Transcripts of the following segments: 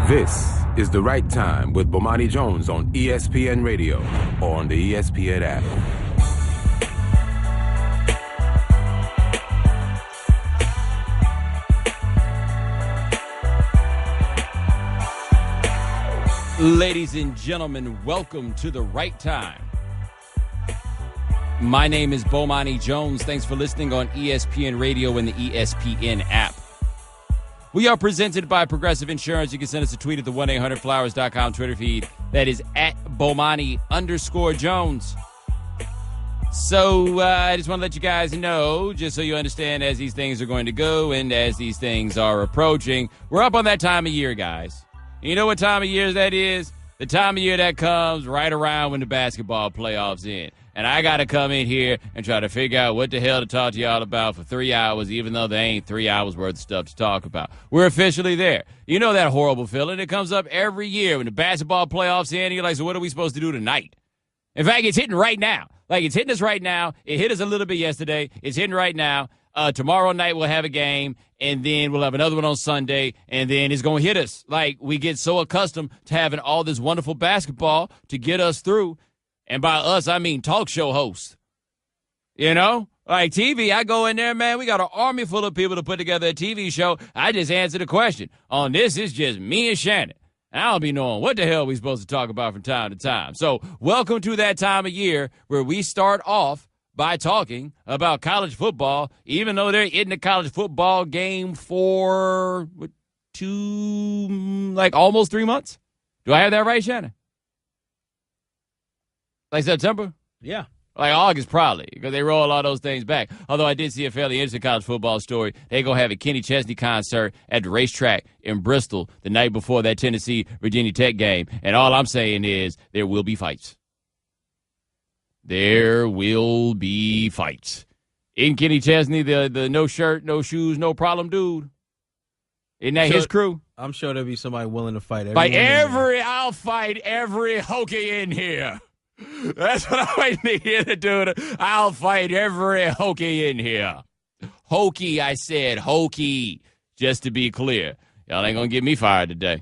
This is The Right Time with Bomani Jones on ESPN Radio or on the ESPN app. Ladies and gentlemen, welcome to The Right Time. My name is Bomani Jones. Thanks for listening on ESPN Radio and the ESPN app. We are presented by Progressive Insurance. You can send us a tweet at the 1-800-Flowers.com Twitter feed. That is at Bomani_Jones. So I just want to let you guys know, just so you understand as these things are going to go and as these things are approaching, we're up on that time of year, guys. You know what time of year that is? The time of year that comes right around when the basketball playoffs end. And I got to come in here and try to figure out what the hell to talk to y'all about for 3 hours, even though there ain't 3 hours worth of stuff to talk about. We're officially there. You know that horrible feeling. It comes up every year when the basketball playoffs end. You're like, so what are we supposed to do tonight? In fact, it's hitting right now. Like, it's hitting us right now. It hit us a little bit yesterday. It's hitting right now. Tomorrow night we'll have a game, and then we'll have another one on Sunday, and then it's going to hit us. Like, we get so accustomed to having all this wonderful basketball to get us through. And by us, I mean talk show hosts. You know? Like TV, I go in there, man, we got an army full of people to put together a TV show. I just answer the question. On this, it's just me and Shannon. And I don't be knowing what the hell we supposed to talk about from time to time. So welcome to that time of year where we start off by talking about college football, even though they're in the college football game for almost 3 months. Do I have that right, Shannon? Like September? Yeah. Like August, probably, because they roll all those things back. Although I did see a fairly interesting college football story. They're going to have a Kenny Chesney concert at the racetrack in Bristol the night before that Tennessee-Virginia Tech game. And all I'm saying is there will be fights. There will be fights. Isn't Kenny Chesney the no shirt, no shoes, no problem dude? Isn't that his crew? I'm sure there'll be somebody willing to fight. I'll fight every Hokie in here. That's what I'm waiting to hear the dude. I'll fight every Hokie in here. Hokie, I said. Hokie. Just to be clear. Y'all ain't going to get me fired today.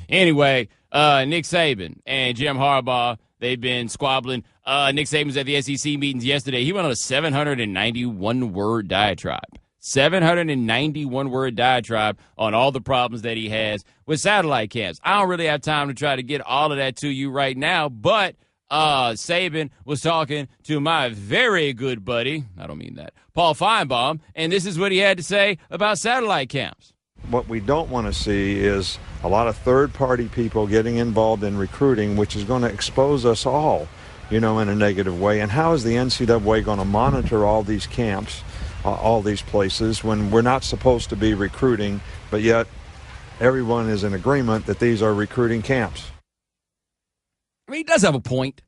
Anyway, Nick Saban and Jim Harbaugh, they've been squabbling. Nick Saban was at the SEC meetings yesterday. He went on a 791-word diatribe. 791-word diatribe on all the problems that he has with satellite camps. I don't really have time to try to get all of that to you right now, but Saban was talking to my very good buddy, I don't mean that, Paul Feinbaum, and this is what he had to say about satellite camps. What we don't want to see is a lot of third-party people getting involved in recruiting, which is going to expose us all, in a negative way. And how is the NCAA going to monitor all these camps, all these places, when we're not supposed to be recruiting, but yet everyone is in agreement that these are recruiting camps? I mean, he does have a point.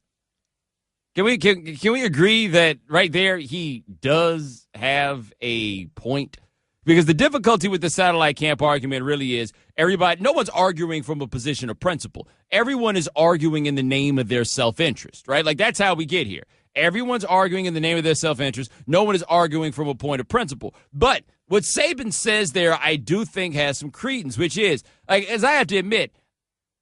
Can we agree that right there he does have a point? Because the difficulty with the satellite camp argument really is no one's arguing from a position of principle. Everyone is arguing in the name of their self-interest, right? Like, that's how we get here. Everyone's arguing in the name of their self-interest. No one is arguing from a point of principle. But what Saban says there, I do think has some credence, which is, like, as I have to admit,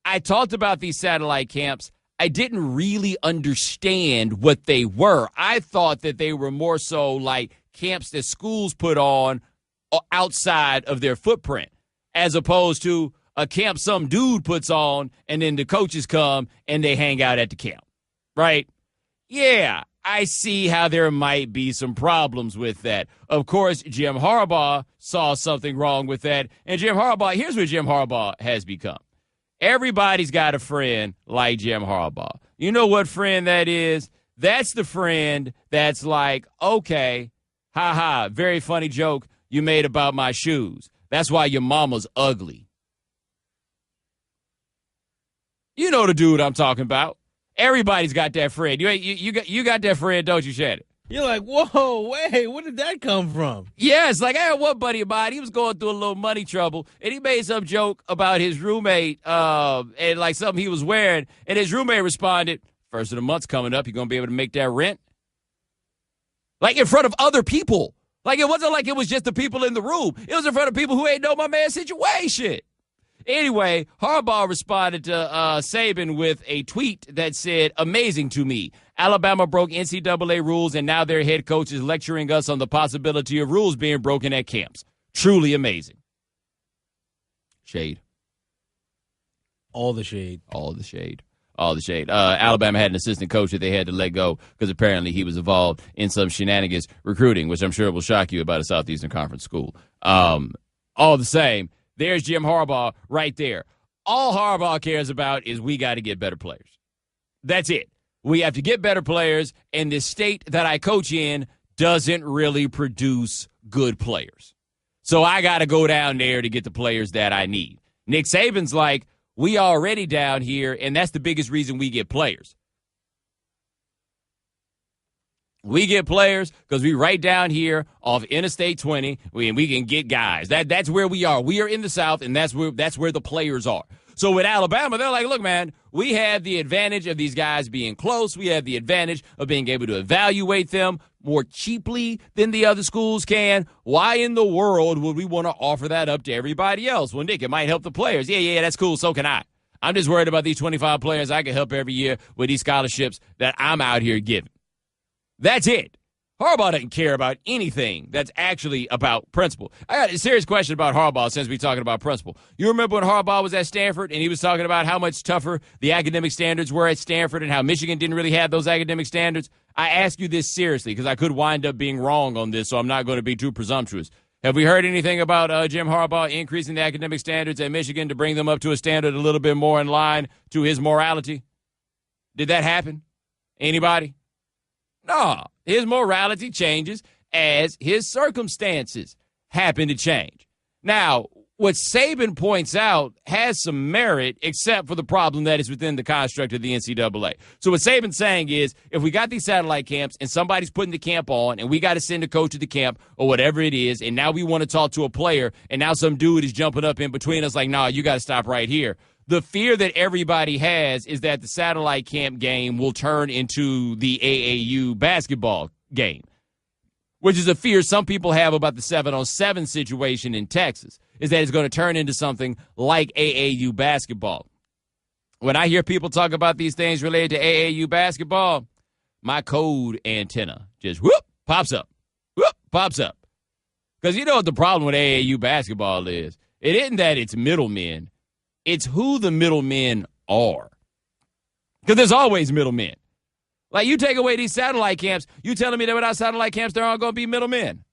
I talked about these satellite camps. I didn't really understand what they were. I thought that they were more so like camps that schools put on outside of their footprint, as opposed to a camp some dude puts on and then the coaches come and they hang out at the camp, right? Yeah, I see how there might be some problems with that. Of course, Jim Harbaugh saw something wrong with that. And here's what Jim Harbaugh has become. Everybody's got a friend like Jim Harbaugh. You know what friend that is? That's the friend that's like, okay, ha, very funny joke you made about my shoes. That's why your mama's ugly. You know the dude I'm talking about. Everybody's got that friend. You got that friend, don't you, Shannon? You're like, whoa, wait, where did that come from? Yes, like I had one buddy of mine. He was going through a little money trouble, and he made some joke about his roommate and like something he was wearing, and his roommate responded, "First of the month's coming up. You gonna be able to make that rent?" Like in front of other people. Like it wasn't like it was just the people in the room. It was in front of people who ain't know my man's situation. Anyway, Harbaugh responded to Saban with a tweet that said, "Amazing to me. Alabama broke NCAA rules, and now their head coach is lecturing us on the possibility of rules being broken at camps. Truly amazing." Shade. All the shade. All the shade. All the shade. Alabama had an assistant coach that they had to let go because apparently he was involved in some shenanigans recruiting, which I'm sure will shock you about a Southeastern Conference school. All the same, there's Jim Harbaugh right there. All Harbaugh cares about is we got to get better players. That's it. We have to get better players, and this state that I coach in doesn't really produce good players. So I got to go down there to get the players that I need. Nick Saban's like, we already down here, and that's the biggest reason we get players. We get players because we right down here off Interstate 20, and we can get guys. That's where we are. We are in the South, and that's where the players are. So with Alabama, they're like, look, man, we have the advantage of these guys being close. We have the advantage of being able to evaluate them more cheaply than the other schools can. Why in the world would we want to offer that up to everybody else? Well, Nick, it might help the players. Yeah, that's cool. So can I. I'm just worried about these 25 players I can help every year with these scholarships that I'm out here giving. That's it. Harbaugh doesn't care about anything that's actually about principle. I got a serious question about Harbaugh since we're talking about principle. You remember when Harbaugh was at Stanford and he was talking about how much tougher the academic standards were at Stanford and how Michigan didn't really have those academic standards? I ask you this seriously because I could wind up being wrong on this, so I'm not going to be too presumptuous. Have we heard anything about Jim Harbaugh increasing the academic standards at Michigan to bring them up to a standard a little bit more in line to his morality? Did that happen? Anybody? No, his morality changes as his circumstances happen to change. Now, what Saban points out has some merit, except for the problem that is within the construct of the NCAA. So what Saban's saying is, if we got these satellite camps and somebody's putting the camp on and we got to send a coach to the camp or whatever it is, and now we want to talk to a player and now some dude is jumping up in between us like, nah, you got to stop right here. The fear that everybody has is that the satellite camp game will turn into the AAU basketball game, which is a fear some people have about the 7-on-7 situation in Texas, is that it's going to turn into something like AAU basketball. When I hear people talk about these things related to AAU basketball, my code antenna just pops up. Because you know what the problem with AAU basketball is? It isn't that it's middlemen. It's who the middlemen are. Because there's always middlemen. Like, you take away these satellite camps, you telling me that without satellite camps, there aren't going to be middlemen.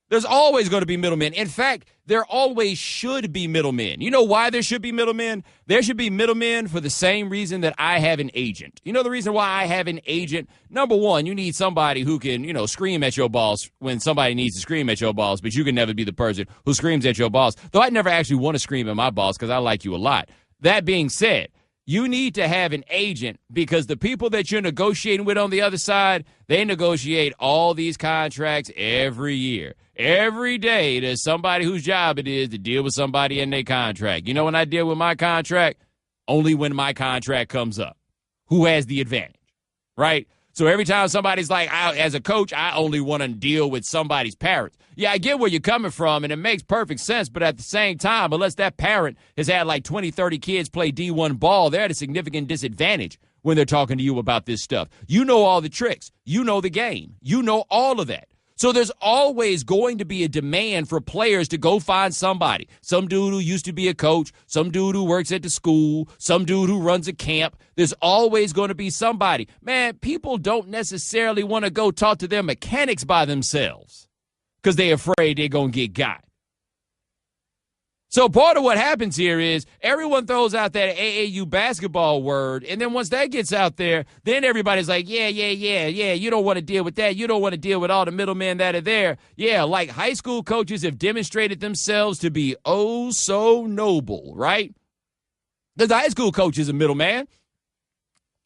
There's always going to be middlemen. In fact, there always should be middlemen. You know why there should be middlemen? There should be middlemen for the same reason that I have an agent. You know the reason why I have an agent? Number one, you need somebody who can, scream at your boss when somebody needs to scream at your boss, but you can never be the person who screams at your boss. Though I never actually want to scream at my boss because I like you a lot. That being said, you need to have an agent because the people that you're negotiating with on the other side, they negotiate all these contracts every year. Every day, there's somebody whose job it is to deal with somebody in their contract. You know when I deal with my contract? Only when my contract comes up. Who has the advantage, right? So every time somebody's like, as a coach, I only want to deal with somebody's parents. Yeah, I get where you're coming from, and it makes perfect sense, but at the same time, unless that parent has had like 20, 30 kids play D1 ball, they're at a significant disadvantage when they're talking to you about this stuff. You know all the tricks. You know the game. You know all of that. So there's always going to be a demand for players to go find somebody. Some dude who used to be a coach, some dude who works at the school, some dude who runs a camp. There's always going to be somebody. Man, people don't necessarily want to go talk to their mechanics by themselves because they're afraid they're going to get got. So part of what happens here is everyone throws out that AAU basketball word, and then once that gets out there, then everybody's like, yeah, you don't want to deal with that. You don't want to deal with all the middlemen that are there. Yeah, like high school coaches have demonstrated themselves to be oh so noble, right? Because the high school coach is a middleman.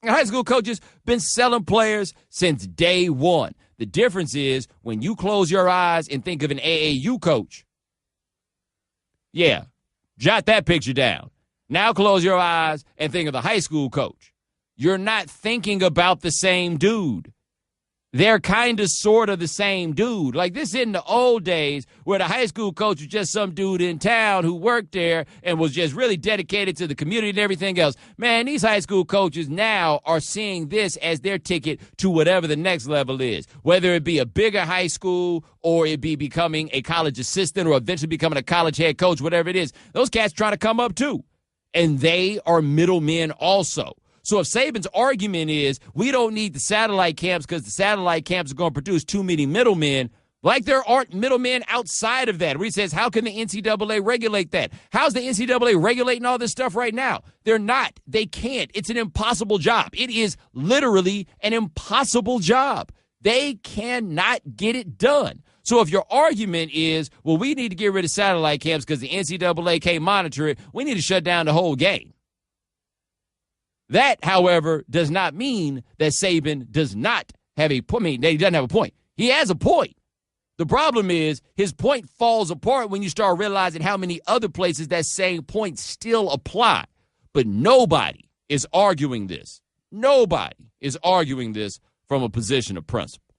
The high school coaches been selling players since day one. The difference is when you close your eyes and think of an AAU coach, yeah, jot that picture down. Now close your eyes and think of the high school coach. You're not thinking about the same dude. they're kind of sort of the same dude. Like, this in the old days where the high school coach was just some dude in town who worked there and was just really dedicated to the community and everything else. Man, these high school coaches now are seeing this as their ticket to whatever the next level is, whether it be a bigger high school or it be becoming a college assistant or eventually becoming a college head coach, whatever it is. Those cats trying to come up too. And they are middlemen also. So if Saban's argument is we don't need the satellite camps because the satellite camps are going to produce too many middlemen, like there aren't middlemen outside of that, where he says, how can the NCAA regulate that? How's the NCAA regulating all this stuff right now? They're not. They can't. It's an impossible job. It is literally an impossible job. They cannot get it done. So if your argument is, well, we need to get rid of satellite camps because the NCAA can't monitor it, we need to shut down the whole game. That, however, does not mean that Saban does not have a point. I mean, he doesn't have a point. He has a point. The problem is his point falls apart when you start realizing how many other places that same point still apply. But nobody is arguing this. Nobody is arguing this from a position of principle.